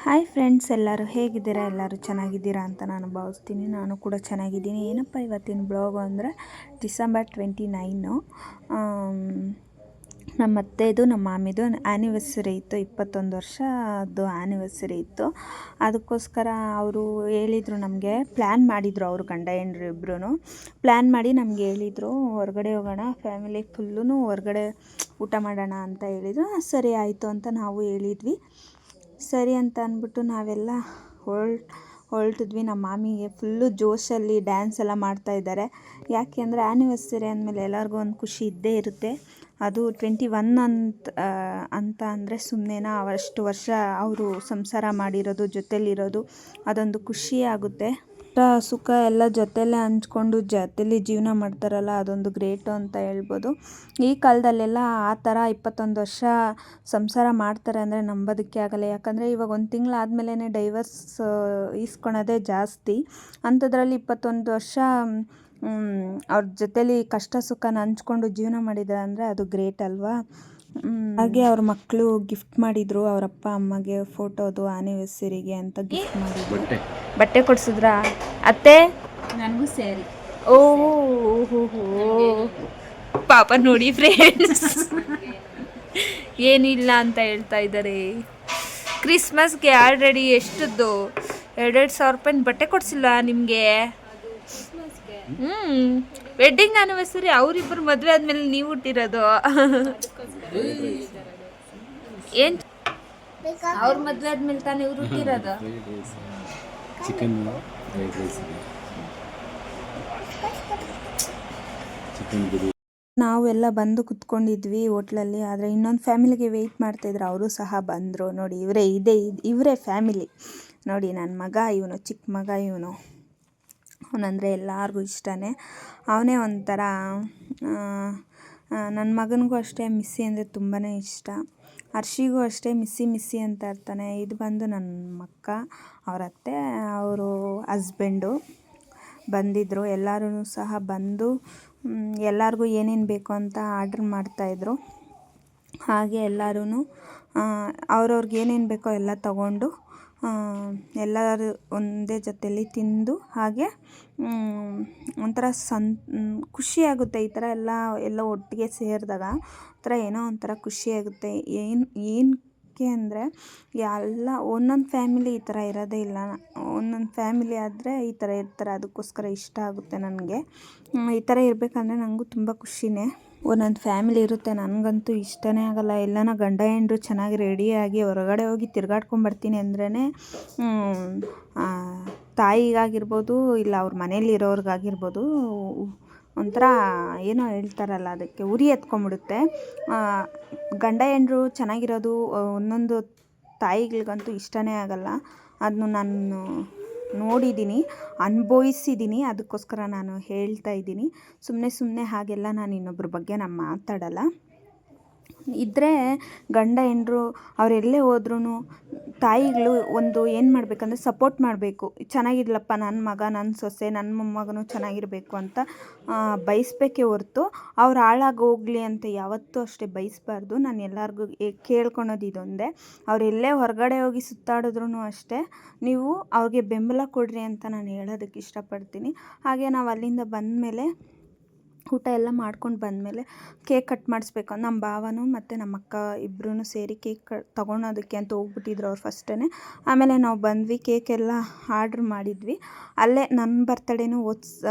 Hi friends, ಎಲ್ಲರೂ ಹೇಗಿದ್ದೀರಾ? ಎಲ್ಲರೂ ಚೆನ್ನಾಗಿದ್ದೀರಾ ಅಂತ ನಾನು ಭಾವಿಸ್ತೀನಿ. ನಾನು ಕೂಡ ಚೆನ್ನಾಗಿದ್ದೀನಿ. ಏನಪ್ಪ ಇವತ್ತಿನ ಬ್ಲಾಗು ಅಂದರೆ ಡಿಸೆಂಬರ್ 29 ನಮ್ಮ ಅತ್ತೆದು ನಮ್ಮ ಮಾಮಿದು ಆ್ಯನಿವರ್ಸರಿ ಇತ್ತು. 21 ವರ್ಷದ್ದು ಆ್ಯನಿವರ್ಸರಿ ಇತ್ತು. ಅದಕ್ಕೋಸ್ಕರ ಅವರು ಹೇಳಿದರು, ನಮಗೆ ಪ್ಲ್ಯಾನ್ ಮಾಡಿದರು. ಅವರು ಗಂಡ ಹೆಂಡ್ರು ಇಬ್ಬರೂ ಪ್ಲ್ಯಾನ್ ಮಾಡಿ ನಮಗೆ ಹೇಳಿದರು, ಹೊರಗಡೆ ಹೋಗೋಣ, ಫ್ಯಾಮಿಲಿ ಫುಲ್ಲೂ ಹೊರಗಡೆ ಊಟ ಮಾಡೋಣ ಅಂತ ಹೇಳಿದರು. ಸರಿ ಆಯಿತು ಅಂತ ನಾವು ಹೇಳಿದ್ವಿ. ಸರಿ ಅಂತ ಅಂದ್ಬಿಟ್ಟು ನಾವೆಲ್ಲ ಹೊರಟಿದ್ವಿ. ನಮ್ಮ ಮಾಮಿಗೆ ಫುಲ್ಲು ಜೋಶಲ್ಲಿ ಡ್ಯಾನ್ಸ್ ಎಲ್ಲ ಮಾಡ್ತಾಯಿದ್ದಾರೆ. ಯಾಕೆ ಅಂದರೆ ಆ್ಯನಿವರ್ಸರಿ ಅಂದಮೇಲೆ ಎಲ್ಲರಿಗೂ ಒಂದು ಖುಷಿ ಇದ್ದೇ ಇರುತ್ತೆ. ಅದು 21 ಅಂತ ಅಂದರೆ ಸುಮ್ಮನೆನಾ? ಅಷ್ಟು ವರ್ಷ ಅವರು ಸಂಸಾರ ಮಾಡಿರೋದು, ಜೊತೆಲಿರೋದು, ಅದೊಂದು ಖುಷಿ ಆಗುತ್ತೆ. ಸುಖ ಎಲ್ಲ ಜೊತೆಯಲ್ಲೇ ಹಂಚ್ಕೊಂಡು ಜೊತೆಲಿ ಜೀವನ ಮಾಡ್ತಾರಲ್ಲ, ಅದೊಂದು ಗ್ರೇಟು ಅಂತ ಹೇಳ್ಬೋದು. ಈ ಕಾಲದಲ್ಲೆಲ್ಲ ಆ ಥರ 21 ವರ್ಷ ಸಂಸಾರ ಮಾಡ್ತಾರೆ ಅಂದರೆ ನಂಬೋದಕ್ಕೆ ಆಗಲ್ಲ. ಯಾಕಂದರೆ ಇವಾಗ 1 ತಿಂಗಳಾದಮೇಲೆ ಡೈವರ್ಸ್ ಈಸ್ಕೊಳೋದೇ ಜಾಸ್ತಿ. ಅಂಥದ್ರಲ್ಲಿ 21 ವರ್ಷ ಅವ್ರ ಜೊತೇಲಿ ಕಷ್ಟ ಸುಖನ ಹಂಚ್ಕೊಂಡು ಜೀವನ ಮಾಡಿದ್ದಾರೆ ಅಂದರೆ ಅದು ಗ್ರೇಟ್ ಅಲ್ವಾ? ಹಾಗೆ ಅವ್ರ ಮಕ್ಕಳು ಗಿಫ್ಟ್ ಮಾಡಿದರು ಅವರಪ್ಪ ಅಮ್ಮಗೆ ಫೋಟೋದು ಆ್ಯನಿವರ್ಸರಿಗೆ ಅಂತ ಗಿಫ್ಟ್ ಮಾಡಿದ್ರು. ಬಟ್ಟೆ ಕೊಡ್ಸಿದ್ರಾ ಅತ್ತೆ? ನನಗೂ ಸೇರಿ. ಓಹೋ ಪಾಪ ನೋಡಿ ಫ್ರೆಂಡ್ಸ್, ಏನಿಲ್ಲ ಅಂತ ಹೇಳ್ತಾ ಇದ್ದಾರೆ. ಕ್ರಿಸ್ಮಸ್ಗೆ ಆಲ್ರೆಡಿ ಎಷ್ಟದ್ದು 2,000 ರೂಪಾಯಿ ಬಟ್ಟೆ ಕೊಡಿಸಿಲ್ಲ ನಿಮಗೆ? ವೆಡ್ಡಿಂಗ್ ಆ್ಯನಿವರ್ಸರಿ ಅವರಿಬ್ಬರು ಮದುವೆ ಆದಮೇಲೆ ನೀವು ಹುಟ್ಟಿರೋದು. ಏನು ಅವ್ರ ಮದುವೆ ಆದಮೇಲೆ ತಾನೇ ಇವ್ರು ಹುಟ್ಟಿರೋದು? ಚಿಕನ್ ನಾವೆಲ್ಲ ಬಂದು ಕುತ್ಕೊಂಡಿದ್ವಿ ಹೋಟ್ಲಲ್ಲಿ. ಆದರೆ ಇನ್ನೊಂದು ಫ್ಯಾಮಿಲಿಗೆ ವೆಯ್ಟ್ ಮಾಡ್ತಾಯಿದ್ರು. ಅವರು ಸಹ ಬಂದರು. ನೋಡಿ, ಇವರೇ ಫ್ಯಾಮಿಲಿ. ನೋಡಿ, ನನ್ನ ಮಗ ಇವನು, ಚಿಕ್ಕ ಮಗ ಇವನು. ಅವನಂದರೆ ಎಲ್ಲರಿಗೂ ಇಷ್ಟನೇ. ಅವನೇ ಒಂಥರ ನನ್ನ ಮಗನಿಗೂ ಅಷ್ಟೇ ಮಿಸ್ಸಿ ಅಂದರೆ ತುಂಬಾ ಇಷ್ಟ. ಹರ್ಷಿಗೂ ಅಷ್ಟೇ ಮಿಸ್ಸಿ ಅಂತ ಇರ್ತಾನೆ. ಇದು ಬಂದು ನನ್ನ ಅಕ್ಕ, ಅವ್ರ ಅತ್ತೆ, ಅವರು ಹಸ್ಬೆಂಡು ಬಂದಿದ್ದರು. ಎಲ್ಲರೂ ಸಹ ಬಂದು ಎಲ್ಲರಿಗೂ ಏನೇನು ಬೇಕು ಅಂತ ಆರ್ಡ್ರ್ ಮಾಡ್ತಾಯಿದ್ರು. ಹಾಗೆ ಎಲ್ಲರೂ ಅವ್ರವ್ರಿಗೆ ಏನೇನು ಬೇಕೋ ಎಲ್ಲ ತಗೊಂಡು ಎಲ್ಲರೂ ಒಂದೇ ಜೊತೆಯಲ್ಲಿ ತಿಂದು, ಹಾಗೆ ಒಂಥರ ಖುಷಿಯಾಗುತ್ತೆ. ಈ ಥರ ಎಲ್ಲ ಒಟ್ಟಿಗೆ ಸೇರಿದಾಗ ಒಂಥರ ಏನೋ ಒಂಥರ ಖುಷಿಯಾಗುತ್ತೆ. ಏನಕ್ಕೆ ಅಂದರೆ ಎಲ್ಲ ಒಂದೊಂದು ಫ್ಯಾಮಿಲಿ ಈ ಥರ ಇರೋದೇ ಇಲ್ಲ. ಒಂದೊಂದು ಫ್ಯಾಮಿಲಿ ಆದರೆ ಈ ಥರ ಇರ್ತಾರೆ. ಅದಕ್ಕೋಸ್ಕರ ಇಷ್ಟ ಆಗುತ್ತೆ ನನಗೆ. ಈ ಥರ ಇರಬೇಕಂದ್ರೆ ನನಗೂ ತುಂಬ ಖುಷಿನೇ. ಒಂದೊಂದು ಫ್ಯಾಮಿಲಿ ಇರುತ್ತೆ, ನನಗಂತೂ ಇಷ್ಟನೇ ಆಗಲ್ಲ. ಎಲ್ಲನ ಗಂಡ ಹೆಂಡ್ರು ಚೆನ್ನಾಗಿ ರೆಡಿಯಾಗಿ ಹೊರಗಡೆ ಹೋಗಿ ತಿರ್ಗಾಡ್ಕೊಂಬರ್ತೀನಿ ಅಂದ್ರೇ ತಾಯಿಗಾಗಿರ್ಬೋದು, ಇಲ್ಲ ಅವ್ರ ಮನೇಲಿರೋರ್ಗಾಗಿರ್ಬೋದು, ಒಂಥರ ಏನೋ ಹೇಳ್ತಾರಲ್ಲ, ಅದಕ್ಕೆ ಉರಿ ಎತ್ಕೊಂಬಿಡುತ್ತೆ. ಗಂಡ ಹೆಂಡ್ರು ಚೆನ್ನಾಗಿರೋದು ಒಂದೊಂದು ತಾಯಿಗಳಿಗಂತೂ ಇಷ್ಟನೇ ಆಗಲ್ಲ. ಅದನ್ನು ನಾನು ನೋಡಿದ್ದೀನಿ, ಅನುಭವಿಸಿದ್ದೀನಿ. ಅದಕ್ಕೋಸ್ಕರ ನಾನು ಹೇಳ್ತಾ ಇದ್ದೀನಿ. ಸುಮ್ಮನೆ ಹಾಗೆಲ್ಲ ನಾನು ಇನ್ನೊಬ್ಬರ ಬಗ್ಗೆ ನಾನು ಮಾತಾಡಲ್ಲ. ಇದ್ದರೆ ಗಂಡ ಹೆಂಡ್ರು ಅವರೆಲ್ಲೇ ಹೋದ್ರೂ ತಾಯಿಗಳು ಒಂದು ಏನು ಮಾಡಬೇಕಂದ್ರೆ ಸಪೋರ್ಟ್ ಮಾಡಬೇಕು. ಚೆನ್ನಾಗಿರ್ಲಪ್ಪ ನನ್ನ ಮಗ, ನನ್ನ ಸೊಸೆ, ನನ್ನ ಮೊಮ್ಮಗನೂ ಚೆನ್ನಾಗಿರಬೇಕು ಅಂತ ಬಯಸಬೇಕೇ ಹೊರತು ಅವ್ರು ಹಾಳಾಗೋಗಲಿ ಅಂತ ಯಾವತ್ತೂ ಅಷ್ಟೇ ಬಯಸಬಾರ್ದು. ನಾನು ಎಲ್ಲರಿಗೂ ಕೇಳ್ಕೊಳೋದು ಇದೊಂದೇ. ಅವರೆಲ್ಲೇ ಹೊರಗಡೆ ಹೋಗಿ ಸುತ್ತಾಡಿದ್ರೂ ಅಷ್ಟೇ ನೀವು ಅವ್ರಿಗೆ ಬೆಂಬಲ ಕೊಡ್ರಿ ಅಂತ ನಾನು ಹೇಳೋದಕ್ಕೆ ಇಷ್ಟಪಡ್ತೀನಿ. ಹಾಗೆ ನಾವು ಅಲ್ಲಿಂದ ಬಂದಮೇಲೆ, ಊಟ ಎಲ್ಲ ಮಾಡ್ಕೊಂಡು ಬಂದಮೇಲೆ ಕೇಕ್ ಕಟ್ ಮಾಡಿಸ್ಬೇಕು. ನಮ್ಮ ಭಾವನೂ ಮತ್ತು ನಮ್ಮ ಅಕ್ಕ ಇಬ್ಬರೂ ಸೇರಿ ಕೇಕ್ ತೊಗೊಳೋದಕ್ಕೆ ಅಂತ ಹೋಗ್ಬಿಟ್ಟಿದ್ರು ಅವ್ರು ಫಸ್ಟೇ. ಆಮೇಲೆ ನಾವು ಬಂದ್ವಿ, ಕೇಕೆಲ್ಲ ಆರ್ಡ್ರ್ ಮಾಡಿದ್ವಿ. ಅಲ್ಲೇ ನನ್ನ ಬರ್ತಡೇನೂ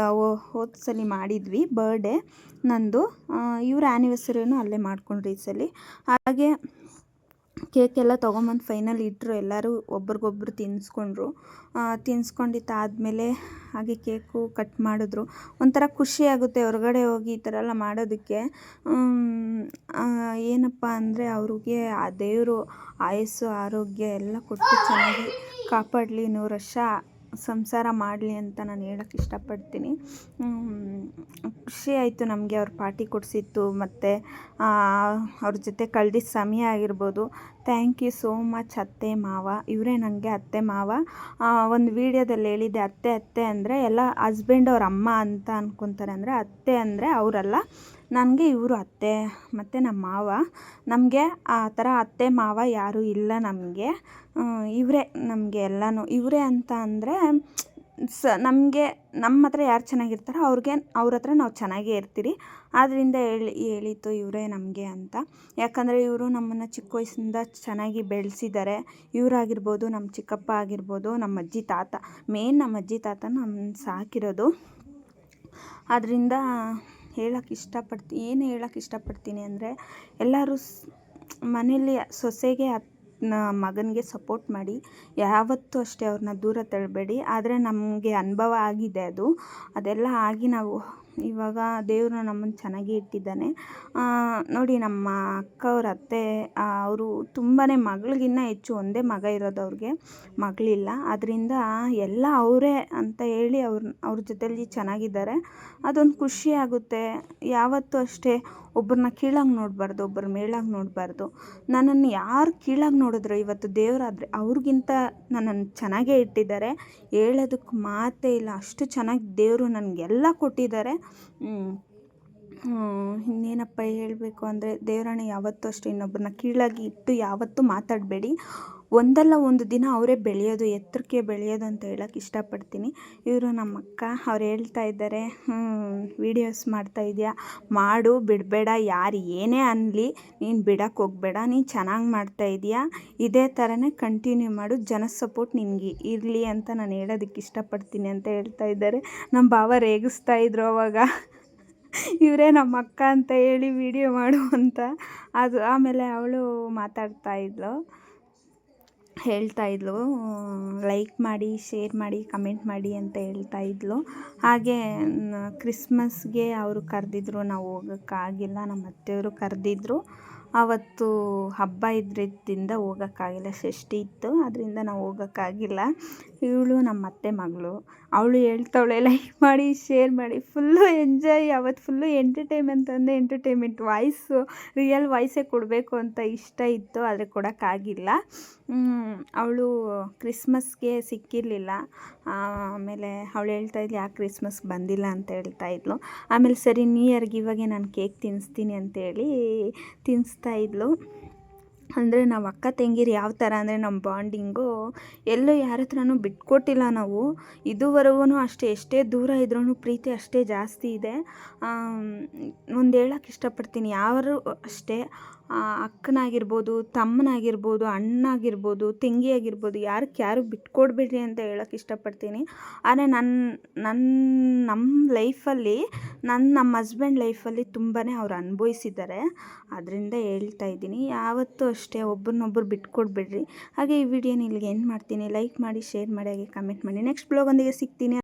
ಹೋದ ಸಲ ಮಾಡಿದ್ವಿ, ಬರ್ಡೇ ನಂದು. ಇವ್ರ ಆ್ಯನಿವರ್ಸರಿನೂ ಅಲ್ಲೇ ಮಾಡ್ಕೊಂಡ್ರು ಈ ಸಲ. ಹಾಗೆ ಕೇಕೆಲ್ಲ ತೊಗೊಂಬಂದು ಫೈನಲ್ ಇಟ್ಟರು. ಎಲ್ಲರೂ ಒಬ್ರಿಗೊಬ್ರು ತಿನ್ಸ್ಕೊಂಡಿದ್ದಾದಮೇಲೆ ಹಾಗೆ ಕೇಕು ಕಟ್ ಮಾಡಿದ್ರು. ಒಂಥರ ಖುಷಿಯಾಗುತ್ತೆ ಹೊರಗಡೆ ಹೋಗಿ ಈ ಥರ ಎಲ್ಲ ಮಾಡೋದಕ್ಕೆ. ಏನಪ್ಪ ಅಂದರೆ ಅವ್ರಿಗೆ ಆ ದೇವರು ಆಯಸ್ಸು ಆರೋಗ್ಯ ಎಲ್ಲ ಕೊಟ್ಟು ಚೆನ್ನಾಗಿ ಕಾಪಾಡಲಿ, 100 ವರ್ಷ ಸಂಸಾರ ಮಾಡಲಿ ಅಂತ ನಾನು ಹೇಳೋಕ್ಕೆ ಇಷ್ಟಪಡ್ತೀನಿ. ಖುಷಿ ಆಯಿತು ನಮಗೆ ಅವ್ರು ಪಾರ್ಟಿ ಕೊಡಿಸಿತ್ತು, ಮತ್ತು ಅವ್ರ ಜೊತೆ ಕಳೆದಿದ್ದ ಸಮಯ ಆಗಿರ್ಬೋದು. ಥ್ಯಾಂಕ್ ಯು ಸೋ ಮಚ್ ಅತ್ತೆ ಮಾವ. ಇವರೇ ನನಗೆ ಅತ್ತೆ ಮಾವ. ಒಂದು ವಿಡಿಯೋದಲ್ಲಿ ಹೇಳಿದ್ದೆ, ಅತ್ತೆ ಅಂದರೆ ಎಲ್ಲ ಹಸ್ಬೆಂಡ್ ಅವ್ರ ಅಮ್ಮ ಅಂತ ಅಂದ್ಕೊತಾರೆ. ಅಂದರೆ ಅತ್ತೆ ಅಂದರೆ ಅವರಲ್ಲ, ನನಗೆ ಇವರು ಅತ್ತೆ ಮತ್ತು ನಮ್ಮ ಮಾವ. ನಮಗೆ ಆ ಥರ ಅತ್ತೆ ಮಾವ ಯಾರೂ ಇಲ್ಲ ನಮಗೆ. ಇವರೇ ನಮಗೆ ಎಲ್ಲನೂ. ಇವರೇ ಅಂತ ಅಂದರೆ ನಮಗೆ ನಮ್ಮ ಹತ್ರ ಯಾರು ಚೆನ್ನಾಗಿರ್ತಾರೋ ಅವ್ರ ಹತ್ರ ನಾವು ಚೆನ್ನಾಗೇ ಇರ್ತೀರಿ. ಆದ್ದರಿಂದ ಹೇಳಿತು ಇವರೇ ನಮಗೆ ಅಂತ. ಯಾಕಂದರೆ ಇವರು ನಮ್ಮನ್ನು ಚಿಕ್ಕ ವಯಸ್ಸಿಂದ ಚೆನ್ನಾಗಿ ಬೆಳೆಸಿದ್ದಾರೆ. ಇವರಾಗಿರ್ಬೋದು, ನಮ್ಮ ಚಿಕ್ಕಪ್ಪ ಆಗಿರ್ಬೋದು, ನಮ್ಮ ಅಜ್ಜಿ ತಾತ, ಮೇನ್ ನಮ್ಮ ಅಜ್ಜಿ ತಾತ ನಮ್ಮನ್ನ ಸಾಕಿರೋದು. ಆದ್ದರಿಂದ ಏನು ಹೇಳೋಕ್ಕೆ ಇಷ್ಟಪಡ್ತೀನಿ ಅಂದರೆ, ಎಲ್ಲರೂ ಮನೇಲಿ ಸೊಸೆಗೆ ಮಗನಿಗೆ ಸಪೋರ್ಟ್ ಮಾಡಿ. ಯಾವತ್ತೂ ಅಷ್ಟೇ ಅವ್ರನ್ನ ದೂರ ತಳ್ಳಬೇಡಿ. ಆದರೆ ನಮಗೆ ಅನುಭವ ಆಗಿದೆ ಅದೆಲ್ಲ ಆಗಿ ನಾವು ಇವಾಗ ದೇವರು ನಮ್ಮನ್ನು ಚೆನ್ನಾಗಿ ಇಟ್ಟಿದ್ದಾನೆ. ನೋಡಿ, ನಮ್ಮ ಅಕ್ಕವ್ರ ಅತ್ತೆ ಅವರು ತುಂಬಾ ಮಗಳಿಗಿನ್ನ ಹೆಚ್ಚು, ಒಂದೇ ಮಗ ಇರೋದು ಅವ್ರಿಗೆ, ಮಗಳಿಲ್ಲ. ಅದರಿಂದ ಎಲ್ಲ ಅವರೇ ಅಂತ ಹೇಳಿ ಅವ್ರ ಜೊತೆಲಿ ಚೆನ್ನಾಗಿದ್ದಾರೆ. ಅದೊಂದು ಖುಷಿ ಆಗುತ್ತೆ. ಯಾವತ್ತೂ ಅಷ್ಟೇ ಒಬ್ಬರನ್ನ ಕೀಳಾಗಿ ನೋಡಬಾರ್ದು, ಒಬ್ಬರ ಮೇಲಾಗಿ ನೋಡಬಾರ್ದು. ನನ್ನನ್ನು ಯಾರು ಕೀಳಾಗಿ ನೋಡಿದ್ರು ಇವತ್ತು ದೇವರಾದರೆ ಅವ್ರಿಗಿಂತ ನನ್ನನ್ನು ಚೆನ್ನಾಗೇ ಇಟ್ಟಿದ್ದಾರೆ. ಹೇಳೋದಕ್ಕೆ ಮಾತೇ ಇಲ್ಲ, ಅಷ್ಟು ಚೆನ್ನಾಗಿ ದೇವರು ನನಗೆಲ್ಲ ಕೊಟ್ಟಿದ್ದಾರೆ. ಇನ್ನೇನಪ್ಪ ಹೇಳಬೇಕು ಅಂದರೆ, ದೇವರಾಣ ಯಾವತ್ತೂ ಅಷ್ಟೇ ಇನ್ನೊಬ್ಬರನ್ನ ಕೀಳಾಗಿ ಇಟ್ಟು ಯಾವತ್ತೂ ಮಾತಾಡಬೇಡಿ. ಒಂದಲ್ಲ ಒಂದು ದಿನ ಅವರೇ ಬೆಳೆಯೋದು, ಎತ್ತರಕ್ಕೆ ಬೆಳೆಯೋದು ಅಂತ ಹೇಳೋಕ್ಕೆ ಇಷ್ಟಪಡ್ತೀನಿ. ಇವರು ನಮ್ಮ ಅಕ್ಕ. ಅವ್ರು ಹೇಳ್ತಾ ಇದ್ದಾರೆ, ವೀಡಿಯೋಸ್ ಮಾಡ್ತಾಯಿದ್ಯಾ, ಮಾಡು, ಬಿಡಬೇಡ, ಯಾರು ಏನೇ ಅನ್ನಲಿ ನೀನು ಬಿಡೋಕ್ಕೆ ಹೋಗಬೇಡ, ನೀನು ಚೆನ್ನಾಗಿ ಮಾಡ್ತಾಯಿದ್ಯಾ, ಇದೇ ಥರನೇ ಕಂಟಿನ್ಯೂ ಮಾಡು, ಜನ ಸಪೋರ್ಟ್ ನಿನಗೆ ಇರಲಿ ಅಂತ ನಾನು ಹೇಳೋದಕ್ಕೆ ಇಷ್ಟಪಡ್ತೀನಿ ಅಂತ ಹೇಳ್ತಾ ಇದ್ದಾರೆ. ನಮ್ಮ ಭಾವ ರೇಗಿಸ್ತಾ ಇದ್ರು ಅವಾಗ, ಇವರೇ ನಮ್ಮ ಅಕ್ಕ ಅಂತ ಹೇಳಿ ವಿಡಿಯೋ ಮಾಡು ಅಂತ. ಆಮೇಲೆ ಅವಳು ಹೇಳ್ತಾ ಇದ್ಲು, ಲೈಕ್ ಮಾಡಿ, ಶೇರ್ ಮಾಡಿ, ಕಮೆಂಟ್ ಮಾಡಿ ಅಂತ ಹೇಳ್ತಾ ಇದ್ಲು. ಹಾಗೆ ಕ್ರಿಸ್ಮಸ್ಗೆ ಅವರು ಕರೆದಿದ್ರು, ನಾವು ಹೋಗೋಕ್ಕಾಗಿಲ್ಲ. ನಮ್ಮ ಅತ್ತೆಯವರು ಕರೆದಿದ್ರು. ಆವತ್ತು ಹಬ್ಬ ಇದ್ರಿಂದ ಹೋಗೋಕ್ಕಾಗಿಲ್ಲ, ಷಷ್ಠಿ ಇತ್ತು, ಅದರಿಂದ ನಾವು ಹೋಗೋಕ್ಕಾಗಿಲ್ಲ. ಇವಳು ನಮ್ಮ ಅತ್ತೆ ಮಗಳು, ಅವಳು ಹೇಳ್ತಾವಳೆ ಲೈಕ್ ಮಾಡಿ, ಶೇರ್ ಮಾಡಿ. Full enjoy. ಅವತ್ತು ಫುಲ್ಲು ಎಂಟರ್ಟೈನ್ಮೆಂಟ್ ವಾಯ್ಸು, ರಿಯಲ್ ವಾಯ್ಸೇ ಕೊಡಬೇಕು ಅಂತ ಇಷ್ಟ ಇತ್ತು, ಆದರೆ ಕೊಡೋಕ್ಕಾಗಿಲ್ಲ. ಅವಳು ಕ್ರಿಸ್ಮಸ್ಗೆ ಸಿಕ್ಕಿರಲಿಲ್ಲ. ಆಮೇಲೆ ಅವಳು ಹೇಳ್ತಾ ಇದ್ಲು, ಯಾಕೆ ಕ್ರಿಸ್ಮಸ್ಗೆ ಬಂದಿಲ್ಲ ಅಂತ ಹೇಳ್ತಾ ಇದ್ಲು. ಆಮೇಲೆ ಸರಿ ನ್ಯೂ ಇಯರ್ಗೆ ಇವಾಗೆ ನಾನು ಕೇಕ್ ತಿನ್ನಿಸ್ತೀನಿ ಅಂತೇಳಿ ತಿನ್ನಿಸ್ತಾ ಇದ್ಲು. ಅಂದರೆ ನಾವು ಅಕ್ಕ ತಂಗಿರು ಯಾವ ಥರ ಅಂದರೆ, ನಮ್ಮ ಬಾಂಡಿಂಗು ಎಲ್ಲೂ ಯಾರ ಹತ್ರನೂ ಬಿಟ್ಕೊಟ್ಟಿಲ್ಲ ನಾವು. ಇದುವರೆಗೂ ಅಷ್ಟೇ, ಎಷ್ಟೇ ದೂರ ಇದ್ರೂ ಪ್ರೀತಿ ಅಷ್ಟೇ ಜಾಸ್ತಿ ಇದೆ. ಒಂದು ಹೇಳೋಕ್ಕೆ ಇಷ್ಟಪಡ್ತೀನಿ, ಯಾರು ಅಷ್ಟೇ ಅಕ್ಕನಾಗಿರ್ಬೋದು, ತಮ್ಮನಾಗಿರ್ಬೋದು, ಅಣ್ಣಾಗಿರ್ಬೋದು, ತಂಗಿ ಆಗಿರ್ಬೋದು, ಯಾರು ಬಿಟ್ಕೊಡ್ಬೇಡ್ರಿ ಅಂತ ಹೇಳೋಕ್ಕೆ ಇಷ್ಟಪಡ್ತೀನಿ. ಆದರೆ ನಮ್ಮ ಲೈಫಲ್ಲಿ ನಮ್ಮ ಹಸ್ಬೆಂಡ್ ಲೈಫಲ್ಲಿ ತುಂಬಾ ಅವ್ರು ಅನುಭವಿಸಿದ್ದಾರೆ. ಅದರಿಂದ ಹೇಳ್ತಾ ಇದ್ದೀನಿ, ಯಾವತ್ತೂ ಅಷ್ಟೇ ಒಬ್ರನ್ನೊಬ್ರು ಬಿಟ್ಕೊಡ್ಬೇಡ್ರಿ. ಹಾಗೆ ಈ ವಿಡಿಯೋನ ಇಲ್ಲಿಗೆ ಎಂಡ್ ಮಾಡ್ತೀನಿ. ಲೈಕ್ ಮಾಡಿ, ಶೇರ್ ಮಾಡಿ, ಹಾಗೆ ಕಮೆಂಟ್ ಮಾಡಿ. ನೆಕ್ಸ್ಟ್ ಬ್ಲಾಗೊಂದಿಗೆ ಸಿಗ್ತೀನಿ.